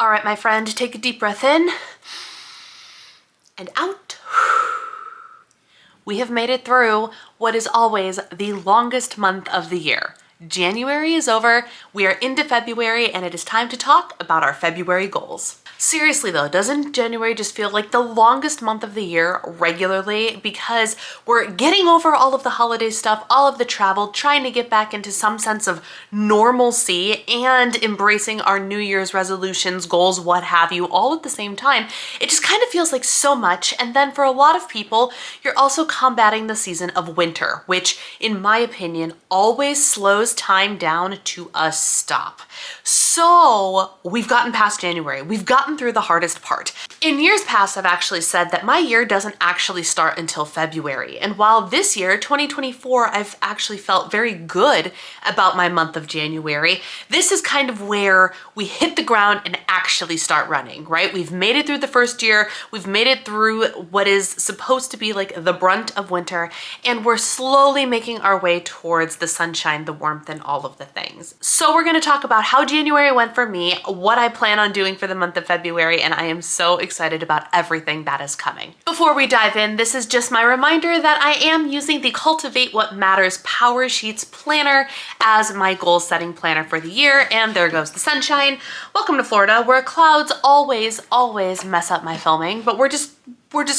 All right, my friend, take a deep breath in and out. We have made it through what is always the longest month of the year. January is over, we are into February, and it is time to talk about our February goals. Seriously though, doesn't January just feel like the longest month of the year regularly, because we're getting over all of the holiday stuff, all of the travel, trying to get back into some sense of normalcy and embracing our New Year's resolutions, goals, what have you, all at the same time. It just kind of feels like so much. And then for a lot of people, you're also combating the season of winter, which in my opinion always slows time down to a stop. So we've gotten past January. We've gotten through the hardest part. In years past, I've actually said that my year doesn't actually start until February. And while this year, 2024, I've actually felt very good about my month of January, this is kind of where we hit the ground and actually start running, right? We've made it through the first year. We've made it through what is supposed to be like the brunt of winter, and we're slowly making our way towards the sunshine, the warmth, and all of the things. So we're going to talk about how January went for me, what I plan on doing for the month of February, and I am so excited about everything that is coming. Before we dive in, this is just my reminder that I am using the Cultivate What Matters Power Sheets Planner as my goal setting planner for the year, and there goes the sunshine. Welcome to Florida, where clouds always mess up my filming, but we're just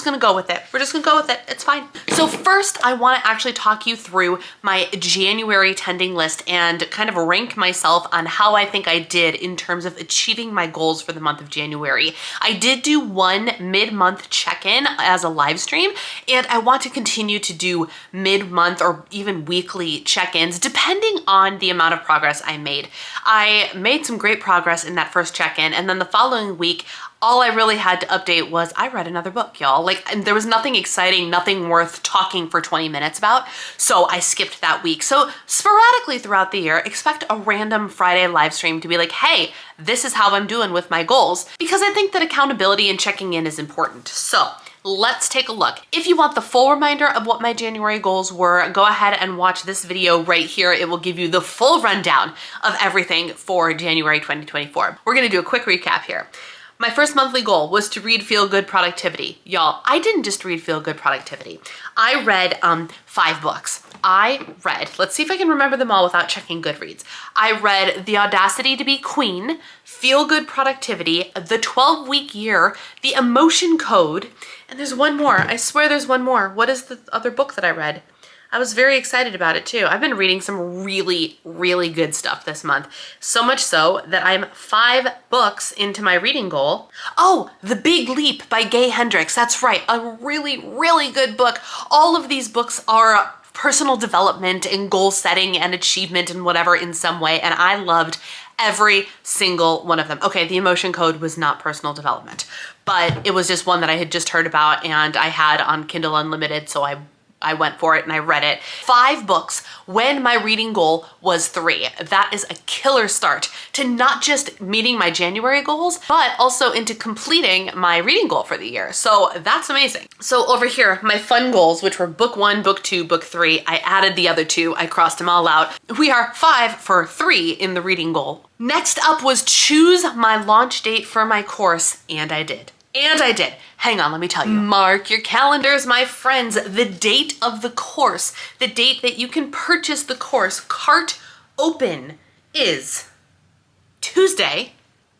gonna go with it. We're just gonna go with it. It's fine. So first, I want to actually talk you through my January tending list and kind of rank myself on how I think I did in terms of achieving my goals for the month of January. I did do one mid-month check-in as a live stream, and I want to continue to do mid-month or even weekly check-ins depending on the amount of progress I made. I made some great progress in that first check-in, and then the following week, all I really had to update was I read another book, y'all. Like, and there was nothing exciting, nothing worth talking for 20 minutes about, so I skipped that week. So sporadically throughout the year, expect a random Friday live stream to be like, hey, this is how I'm doing with my goals, because I think that accountability and checking in is important. So let's take a look. If you want the full reminder of what my January goals were, go ahead and watch this video right here. It will give you the full rundown of everything for January 2024. We're gonna do a quick recap here. My first monthly goal was to read Feel Good Productivity. Y'all, I didn't just read Feel Good Productivity. I read 5 books. I read, let's see if I can remember them all without checking Goodreads. I read The Audacity to Be Queen, Feel Good Productivity, The 12-Week Year, The Emotion Code, and there's one more. I swear there's one more. What is the other book that I read? I was very excited about it too. I've been reading some really good stuff this month. So much so that I'm 5 books into my reading goal. Oh, The Big Leap by Gay Hendricks. That's right, a really good book. All of these books are personal development and goal setting and achievement and whatever in some way, and I loved every single one of them. Okay, The Emotion Code was not personal development, but it was just one that I had just heard about and I had on Kindle Unlimited, so I went for it and I read it. 5 books when my reading goal was 3. That is a killer start to not just meeting my January goals, but also into completing my reading goal for the year. So that's amazing. So over here, my fun goals, which were book 1, book 2, book 3, I added the other 2, I crossed them all out. We are 5 for 3 in the reading goal. Next up was choose my launch date for my course, and I did. And I did. Hang on, let me tell you. Mark your calendars, my friends. The date of the course, the date that you can purchase the course, cart open, is Tuesday,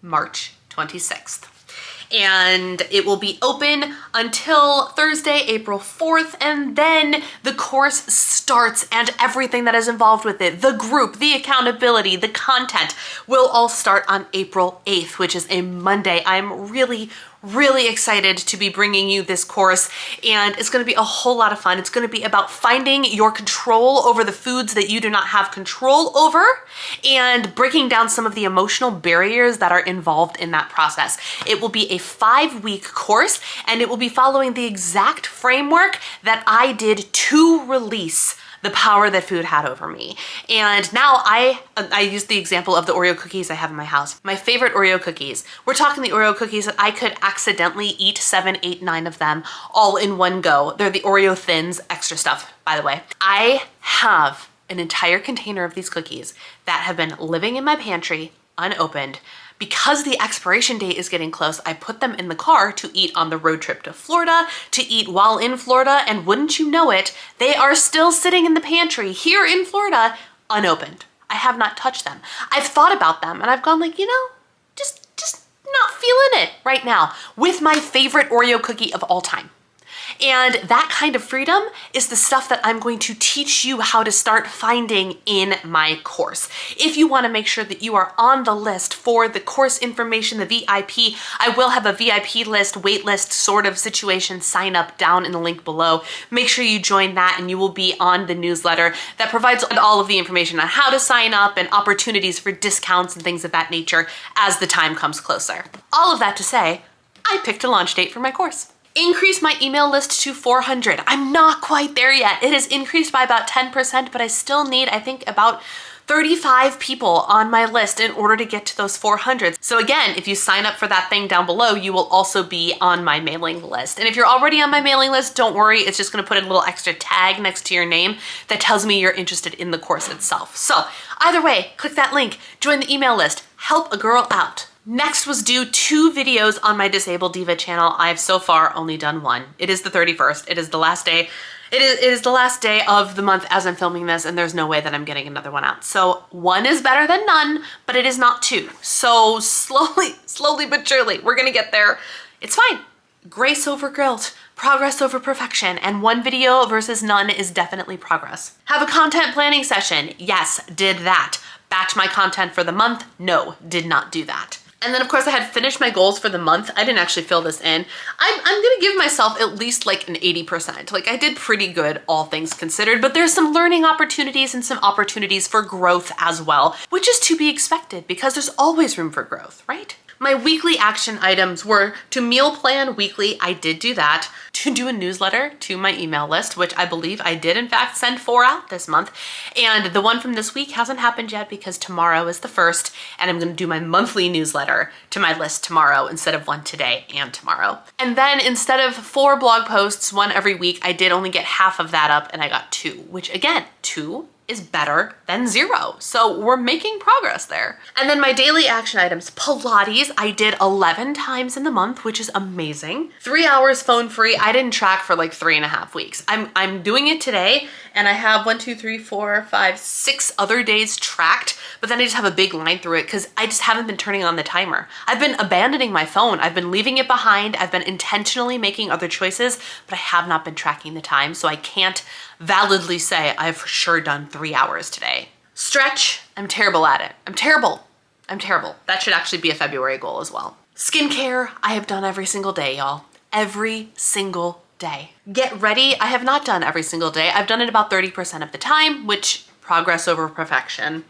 March 26th. And it will be open until Thursday, April 4th, and then the course starts and everything that is involved with it, the group, the accountability, the content, will all start on April 8th, which is a Monday. I'm really excited to be bringing you this course, and it's going to be a whole lot of fun. It's going to be about finding your control over the foods that you do not have control over and breaking down some of the emotional barriers that are involved in that process. It will be a 5-week course, and it will be following the exact framework that I did to release the power that food had over me. And now I use the example of the Oreo cookies I have in my house. My favorite Oreo cookies. We're talking the Oreo cookies that I could accidentally eat 7, 8, 9 of them all in one go. They're the Oreo Thins, extra stuff, by the way. I have an entire container of these cookies that have been living in my pantry unopened because the expiration date is getting close, I put them in the car to eat on the road trip to Florida, to eat while in Florida, and wouldn't you know it, they are still sitting in the pantry here in Florida, unopened. I have not touched them. I've thought about them and I've gone like, just not feeling it right now with my favorite Oreo cookie of all time. And that kind of freedom is the stuff that I'm going to teach you how to start finding in my course. If you want to make sure that you are on the list for the course information, the VIP, I will have a VIP list, wait list sort of situation sign up down in the link below. Make sure you join that and you will be on the newsletter that provides all of the information on how to sign up and opportunities for discounts and things of that nature as the time comes closer. All of that to say, I picked a launch date for my course. Increase my email list to 400. I'm not quite there yet. It has increased by about 10%, but I still need, I think, about 35 people on my list in order to get to those 400. So again, if you sign up for that thing down below, you will also be on my mailing list. And if you're already on my mailing list, don't worry, it's just gonna put a little extra tag next to your name that tells me you're interested in the course itself. So either way, click that link, join the email list, help a girl out. Next was do 2 videos on my Disabled Diva channel. I've so far only done 1. It is the 31st. It is the last day. It is the last day of the month as I'm filming this, and there's no way that I'm getting another one out. So 1 is better than none, but it is not 2. So slowly but surely, we're gonna get there. It's fine. Grace over guilt, progress over perfection, and 1 video versus none is definitely progress. Have a content planning session. Yes, did that. Batch my content for the month. No, did not do that. And then of course I had finished my goals for the month. I didn't actually fill this in. I'm gonna give myself at least like an 80%. Like I did pretty good, all things considered, but there's some learning opportunities and some opportunities for growth as well, which is to be expected because there's always room for growth, right? My weekly action items were to meal plan weekly. I did do that. To do a newsletter to my email list, which I believe I did in fact send 4 out this month. And the one from this week hasn't happened yet because tomorrow is the 1st and I'm gonna do my monthly newsletter to my list tomorrow instead of 1 today and tomorrow. And then instead of 4 blog posts, 1 every week, I did only get half of that up and I got 2, which again, 2 is better than 0. So we're making progress there. And then my daily action items, Pilates, I did 11 times in the month, which is amazing. 3 hours phone free. I didn't track for like 3.5 weeks. I'm doing it today and I have 1, 2, 3, 4, 5, 6 other days tracked, but then I just have a big line through it because I just haven't been turning on the timer. I've been abandoning my phone. I've been leaving it behind. I've been intentionally making other choices, but I have not been tracking the time. So I can't validly say I've for sure done 3 hours today. Stretch, I'm terrible at it. I'm terrible. That should actually be a February goal as well. Skincare, I have done every single day, y'all. Every single day. Get ready, I have not done every single day. I've done it about 30% of the time, which progress over perfection.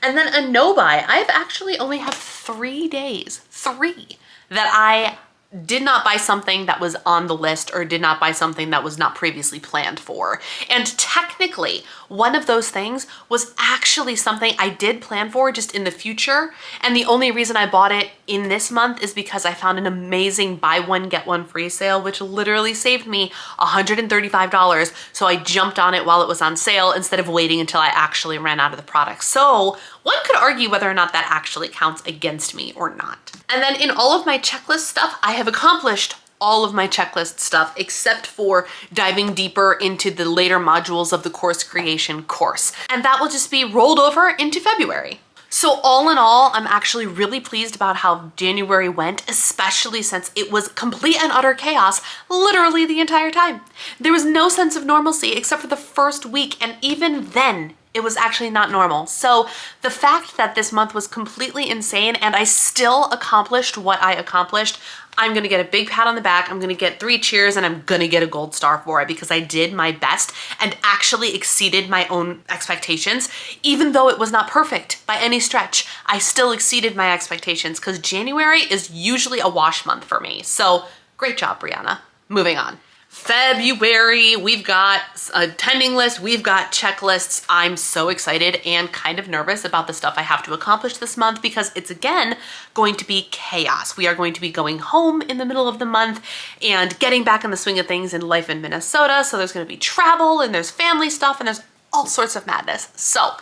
And then a no buy, I've actually only have 3 days, 3, that I did not buy something that was on the list or did not buy something that was not previously planned for. And technically, one of those things was actually something I did plan for just in the future. And the only reason I bought it in this month is because I found an amazing buy one, get one free sale, which literally saved me $135. So I jumped on it while it was on sale instead of waiting until I actually ran out of the product. So one could argue whether or not that actually counts against me or not. And then in all of my checklist stuff, I have accomplished all of my checklist stuff except for diving deeper into the later modules of the course creation course. And that will just be rolled over into February. So all in all, I'm actually really pleased about how January went, especially since it was complete and utter chaos literally the entire time. There was no sense of normalcy except for the first week, and even then, it was actually not normal. So the fact that this month was completely insane and I still accomplished what I accomplished, I'm gonna get a big pat on the back, I'm gonna get 3 cheers, and I'm gonna get a gold star for it because I did my best and actually exceeded my own expectations. Even though it was not perfect by any stretch, I still exceeded my expectations because January is usually a wash month for me. So great job, Brianna. Moving on. February, we've got a attending list, we've got checklists. I'm so excited and kind of nervous about the stuff I have to accomplish this month because it's again going to be chaos. We are going to be going home in the middle of the month and getting back in the swing of things in life in Minnesota. So there's going to be travel and there's family stuff and there's all sorts of madness. So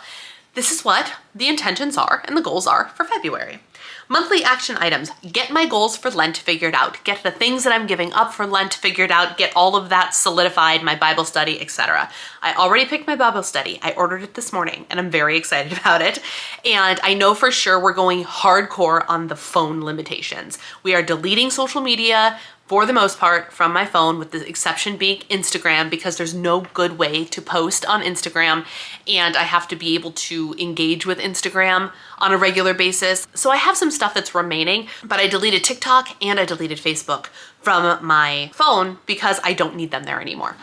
this is what the intentions are and the goals are for February. Monthly action items. Get my goals for Lent figured out. Get the things that I'm giving up for Lent figured out. Get all of that solidified, my Bible study, etc. I already picked my Bible study. I ordered it this morning and I'm very excited about it. And I know for sure we're going hardcore on the phone limitations. We are deleting social media for the most part from my phone, with the exception being Instagram, because there's no good way to post on Instagram and I have to be able to engage with Instagram on a regular basis. So I have some stuff that's remaining, but I deleted TikTok and I deleted Facebook from my phone because I don't need them there anymore.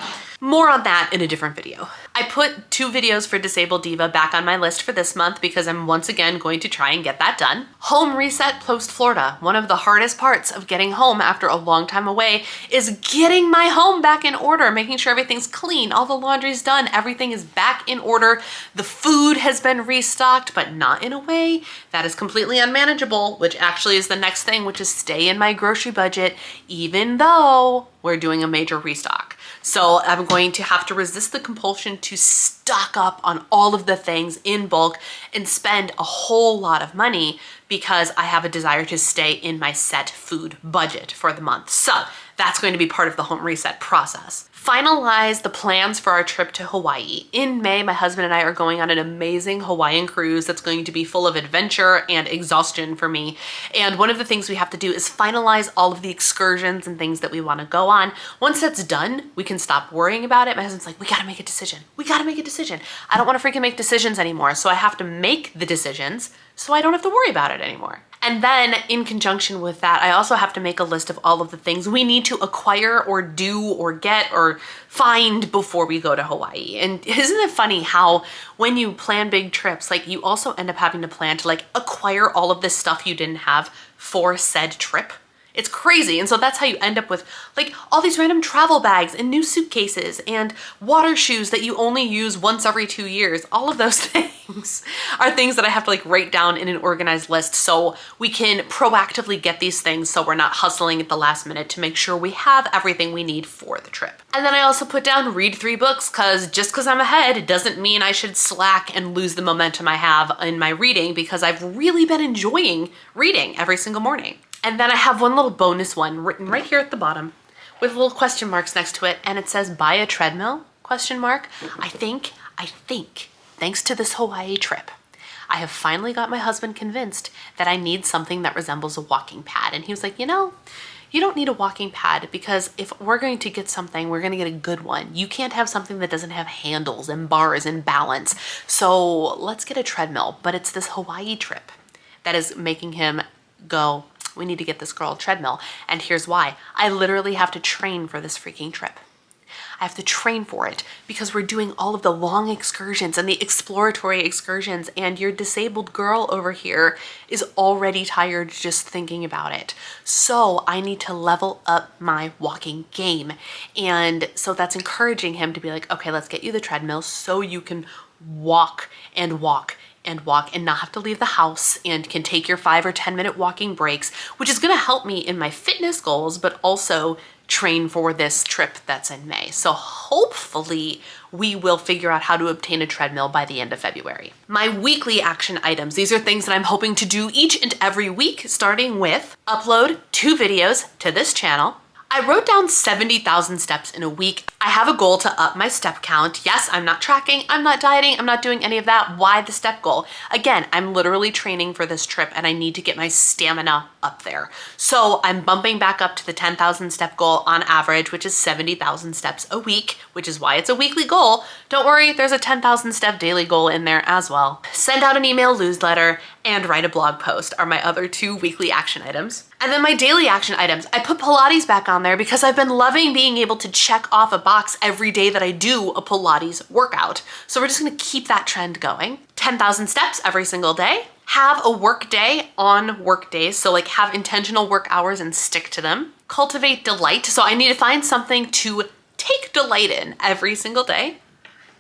More on that in a different video. I put 2 videos for Disabled Diva back on my list for this month because I'm once again going to try and get that done. Home reset post Florida. One of the hardest parts of getting home after a long time away is getting my home back in order, making sure everything's clean, all the laundry's done, everything is back in order. The food has been restocked, but not in a way that is completely unmanageable, which actually is the next thing, which is stay in my grocery budget, even though we're doing a major restock. So I'm going to have to resist the compulsion to stock up on all of the things in bulk and spend a whole lot of money because I have a desire to stay in my set food budget for the month. So that's going to be part of the home reset process. Finalize the plans for our trip to Hawaii. In May, my husband and I are going on an amazing Hawaiian cruise that's going to be full of adventure and exhaustion for me. And one of the things we have to do is finalize all of the excursions and things that we want to go on. Once that's done, we can stop worrying about it. My husband's like, we gotta make a decision. We gotta make a decision. I don't want to freaking make decisions anymore. So I have to make the decisions so I don't have to worry about it anymore. And then in conjunction with that, I also have to make a list of all of the things we need to acquire or do or get or find before we go to Hawaii. And isn't it funny how when you plan big trips, like you also end up having to plan to like acquire all of this stuff you didn't have for said trip? It's crazy. And so that's how you end up with like all these random travel bags and new suitcases and water shoes that you only use once every 2 years. All of those things are things that I have to like write down in an organized list so we can proactively get these things so we're not hustling at the last minute to make sure we have everything we need for the trip. And then I also put down read 3 books because just because I'm ahead, it doesn't mean I should slack and lose the momentum I have in my reading because I've really been enjoying reading every single morning. And then I have one little bonus one written right here at the bottom with little question marks next to it. And it says, buy a treadmill, question mark. I think, thanks to this Hawaii trip, I have finally got my husband convinced that I need something that resembles a walking pad. And he was like, you know, you don't need a walking pad because if we're going to get something, we're going to get a good one. You can't have something that doesn't have handles and bars and balance. So let's get a treadmill. But it's this Hawaii trip that is making him go, we need to get this girl a treadmill. And here's why. I literally have to train for this freaking trip. I have to train for it because we're doing all of the long excursions and the exploratory excursions, and your disabled girl over here is already tired just thinking about it. So I need to level up my walking game. And so that's encouraging him to be like, okay, let's get you the treadmill so you can walk and walk and walk and not have to leave the house and can take your 5 or 10 minute walking breaks, which is going to help me in my fitness goals, but also train for this trip that's in May. So hopefully we will figure out how to obtain a treadmill by the end of February. My weekly action items. These are things that I'm hoping to do each and every week, starting with upload 2 videos to this channel. I wrote down 70,000 steps in a week. I have a goal to up my step count. Yes, I'm not tracking, I'm not dieting, I'm not doing any of that. Why the step goal? Again, I'm literally training for this trip and I need to get my stamina up there. So I'm bumping back up to the 10,000 step goal on average, which is 70,000 steps a week, which is why it's a weekly goal. Don't worry, there's a 10,000 step daily goal in there as well. Send out an email newsletter and write a blog post are my other 2 weekly action items. And then my daily action items, I put Pilates back on there because I've been loving being able to check off a box every day that I do a Pilates workout. So we're just gonna keep that trend going. 10,000 steps every single day. Have a work day on work days. So like have intentional work hours and stick to them. Cultivate delight. So I need to find something to take delight in every single day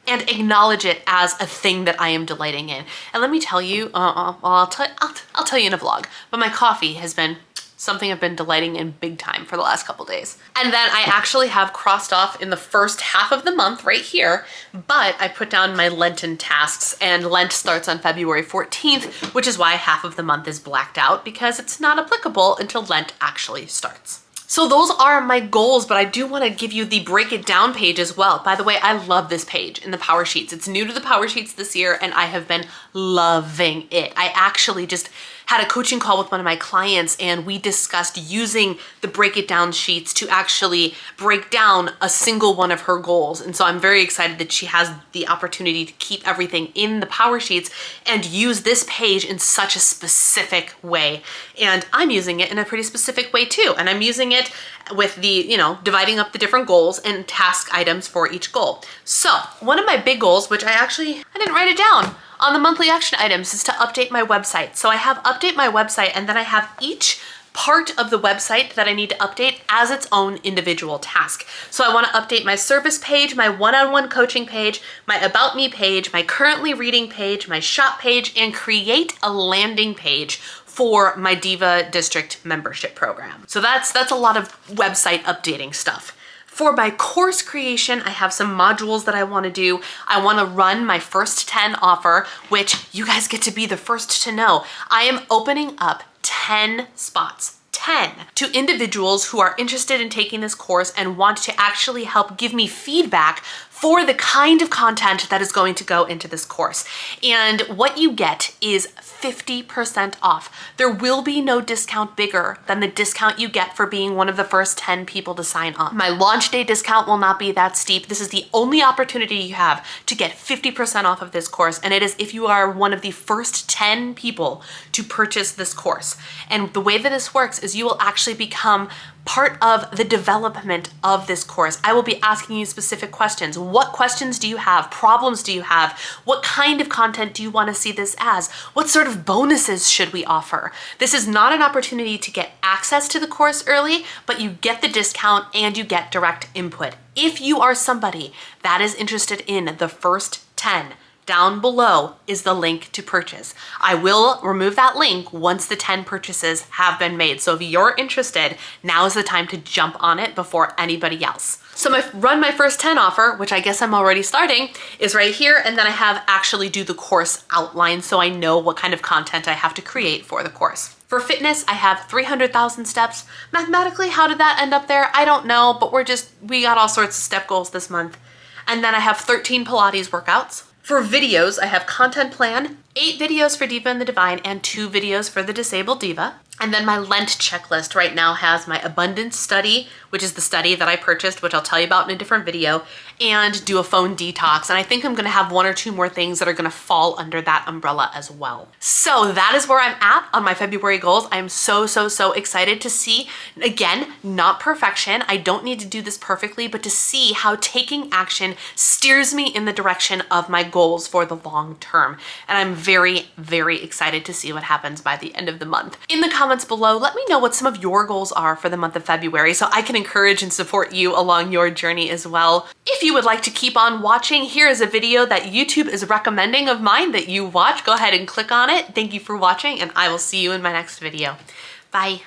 and acknowledge it as a thing that I am delighting in. And let me tell you, I'll tell you in a vlog, but my coffee has been something I've been delighting in big time for the last couple days. And then I actually have crossed off in the first half of the month right here, but I put down my Lenten tasks, and Lent starts on February 14th, which is why half of the month is blacked out, because it's not applicable until Lent actually starts. So those are my goals, but I do want to give you the break it down page as well. By the way, I love this page in the Power Sheets. It's new to the Power Sheets this year, and I have been loving it. I actually just had a coaching call with one of my clients, and we discussed using the break it down sheets to actually break down a single one of her goals. And so I'm very excited that she has the opportunity to keep everything in the Power Sheets and use this page in such a specific way. And I'm using it in a pretty specific way too. And I'm using it with the, dividing up the different goals and task items for each goal. So one of my big goals, which I didn't write it down on the monthly action items, is to update my website. So I have update my website, and then I have each part of the website that I need to update as its own individual task. So I want to update my service page, my one-on-one coaching page, my about me page, my currently reading page, my shop page, and create a landing page for my Diva District membership program. So that's a lot of website updating stuff. For my course creation, I have some modules that I want to do. I want to run my first 10 offer, which you guys get to be the first to know. I am opening up 10 spots. 10 to individuals who are interested in taking this course and want to actually help give me feedback for the kind of content that is going to go into this course. And what you get is 50% off. There will be no discount bigger than the discount you get for being one of the first 10 people to sign up. My launch day discount will not be that steep. This is the only opportunity you have to get 50% off of this course, and it is if you are one of the first 10 people to purchase this course. And the way that this works is you will actually become part of the development of this course. I will be asking you specific questions. What questions do you have? Problems do you have? What kind of content do you want to see this as? What sort of bonuses should we offer? This is not an opportunity to get access to the course early, but you get the discount and you get direct input. If you are somebody that is interested in the first 10, down below is the link to purchase. I will remove that link once the 10 purchases have been made. So if you're interested, now is the time to jump on it before anybody else. So run my first 10 offer, which I guess I'm already starting, is right here. And then I have actually do the course outline so I know what kind of content I have to create for the course. For fitness, I have 300,000 steps. Mathematically, how did that end up there? I don't know, but we got all sorts of step goals this month. And then I have 13 Pilates workouts. For videos, I have content plan, 8 videos for Diva and the Divine and 2 videos for the Disabled Diva. And then my Lent checklist right now has my abundance study, which is the study that I purchased, which I'll tell you about in a different video, and do a phone detox. And I think I'm gonna have 1 or 2 more things that are gonna fall under that umbrella as well. So that is where I'm at on my February goals. I'm so excited to see, again, not perfection. I don't need to do this perfectly, but to see how taking action steers me in the direction of my goals for the long term. And I'm very excited to see what happens by the end of the month. In the comments below, let me know what some of your goals are for the month of February so I can encourage and support you along your journey as well. If you would like to keep on watching, here is a video that YouTube is recommending of mine that you watch. Go ahead and click on it. Thank you for watching, and I will see you in my next video. Bye.